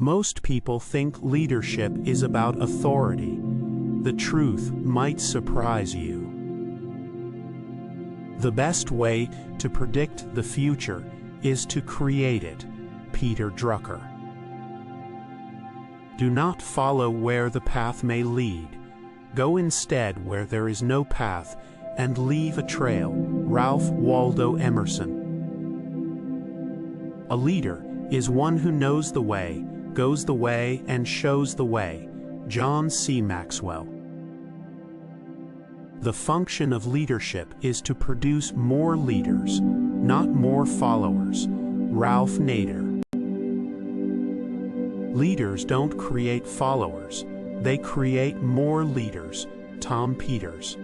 Most people think leadership is about authority. The truth might surprise you. The best way to predict the future is to create it. Peter Drucker. Do not follow where the path may lead. Go instead where there is no path, and leave a trail. Ralph Waldo Emerson. A leader is one who knows the way, goes the way, and shows the way. John C. Maxwell. The function of leadership is to produce more leaders, not more followers. Ralph Nader. Leaders don't create followers, they create more leaders. Tom Peters.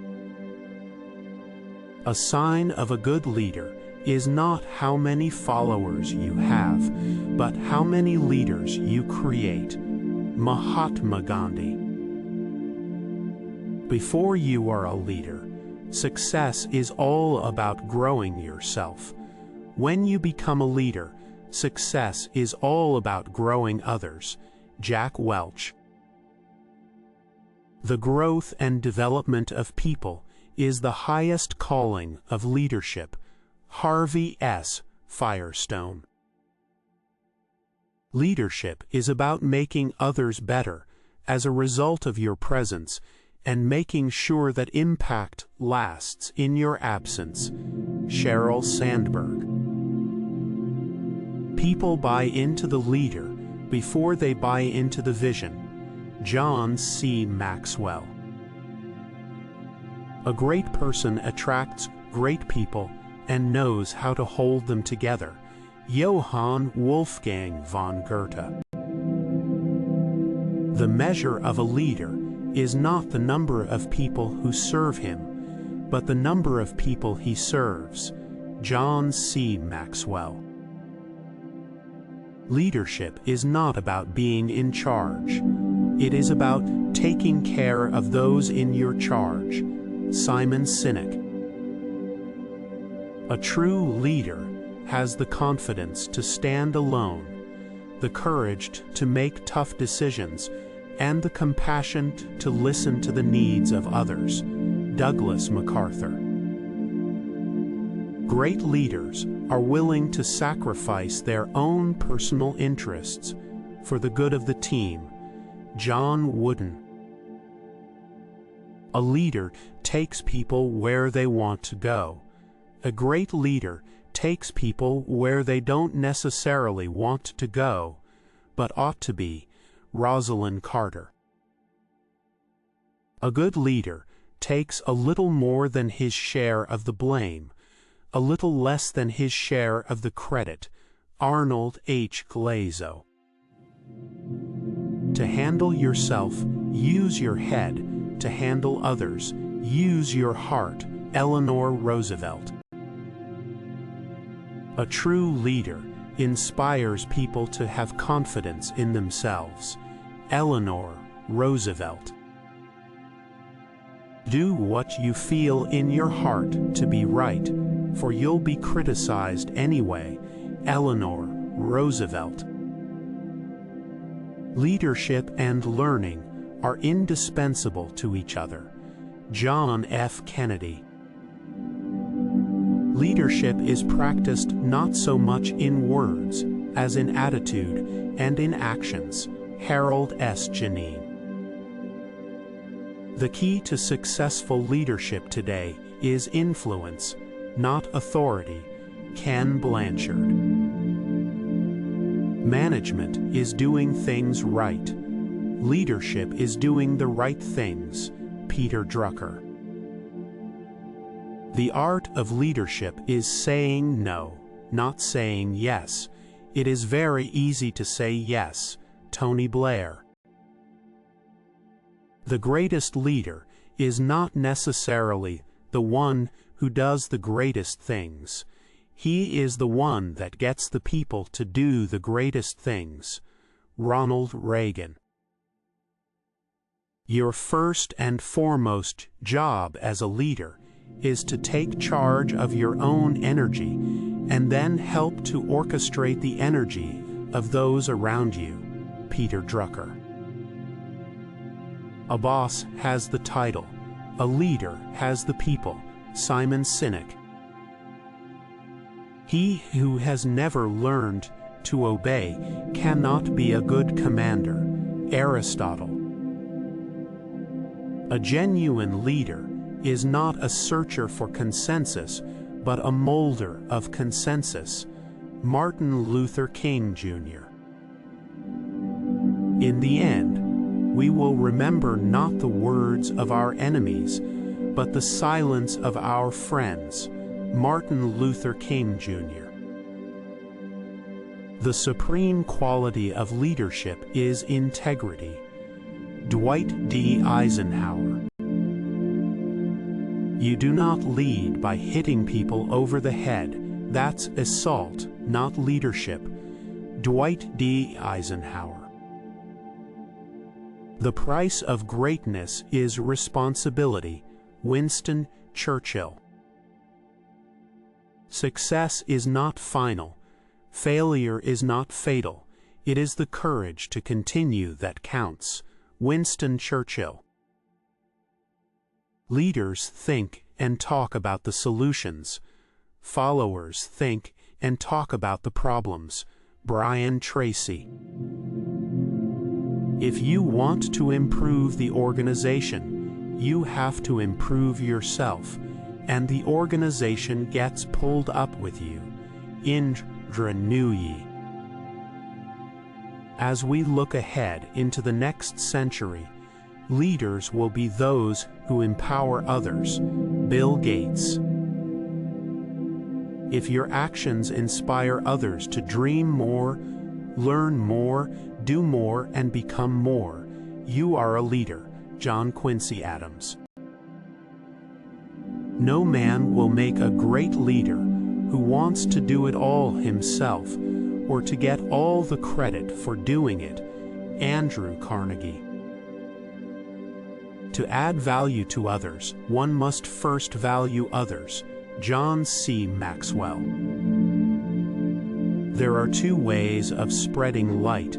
A sign of a good leader is not how many followers you have, but how many leaders you create. Mahatma Gandhi. Before you are a leader, success is all about growing yourself. When you become a leader, success is all about growing others. Jack Welch. The growth and development of people is the highest calling of leadership. Harvey S. Firestone. Leadership is about making others better as a result of your presence and making sure that impact lasts in your absence. Sheryl Sandberg. People buy into the leader before they buy into the vision. John C. Maxwell. A great person attracts great people and knows how to hold them together. Johann Wolfgang von Goethe. The measure of a leader is not the number of people who serve him, but the number of people he serves. John C. Maxwell. Leadership is not about being in charge. It is about taking care of those in your charge. Simon Sinek. A true leader has the confidence to stand alone, the courage to make tough decisions, and the compassion to listen to the needs of others. Douglas MacArthur. Great leaders are willing to sacrifice their own personal interests for the good of the team. John Wooden. A leader takes people where they want to go. A great leader takes people where they don't necessarily want to go, but ought to be. Rosalind Carter. A good leader takes a little more than his share of the blame, a little less than his share of the credit. Arnold H. Glazo. To handle yourself, use your head. To handle others, use your heart. Eleanor Roosevelt. A true leader inspires people to have confidence in themselves. Eleanor Roosevelt. Do what you feel in your heart to be right, for you'll be criticized anyway. Eleanor Roosevelt. Leadership and learning are indispensable to each other. John F. Kennedy. Leadership is practiced not so much in words as in attitude and in actions. Harold S. Janine. The key to successful leadership today is influence, not authority. Ken Blanchard. Management is doing things right. Leadership is doing the right things. Peter Drucker. The art of leadership is saying no, not saying yes. It is very easy to say yes. Tony Blair. The greatest leader is not necessarily the one who does the greatest things. He is the one that gets the people to do the greatest things. Ronald Reagan. Your first and foremost job as a leader is to take charge of your own energy and then help to orchestrate the energy of those around you. Peter Drucker. A boss has the title, a leader has the people, Simon Sinek. He who has never learned to obey cannot be a good commander, Aristotle. A genuine leader is not a searcher for consensus, but a molder of consensus, Martin Luther King Jr. In the end, we will remember not the words of our enemies, but the silence of our friends, Martin Luther King Jr. The supreme quality of leadership is integrity, Dwight D. Eisenhower. You do not lead by hitting people over the head. That's assault, not leadership. Dwight D. Eisenhower. The price of greatness is responsibility. Winston Churchill. Success is not final. Failure is not fatal. It is the courage to continue that counts. Winston Churchill. Leaders think and talk about the solutions. Followers think and talk about the problems. Brian Tracy. If you want to improve the organization, you have to improve yourself, and the organization gets pulled up with you. Indra Nooyi. As we look ahead into the next century, leaders will be those who empower others. Bill Gates. If your actions inspire others to dream more, learn more, do more, and become more, you are a leader. John Quincy Adams. No man will make a great leader who wants to do it all himself or to get all the credit for doing it. Andrew Carnegie. To add value to others, one must first value others. John C. Maxwell. There are two ways of spreading light,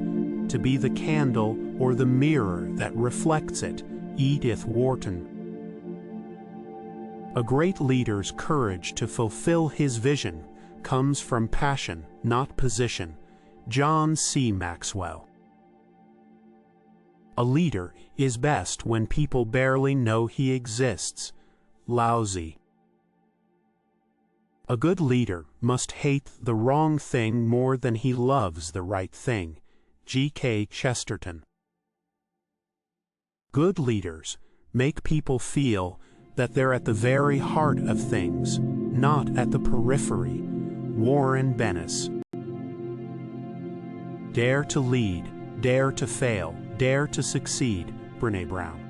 to be the candle or the mirror that reflects it. Edith Wharton. A great leader's courage to fulfill his vision comes from passion, not position. John C. Maxwell. A leader is best when people barely know he exists. Lao Tzu. A good leader must hate the wrong thing more than he loves the right thing. G.K. Chesterton. Good leaders make people feel that they're at the very heart of things, not at the periphery. Warren Bennis. Dare to lead, dare to fail, dare to succeed. Brené Brown.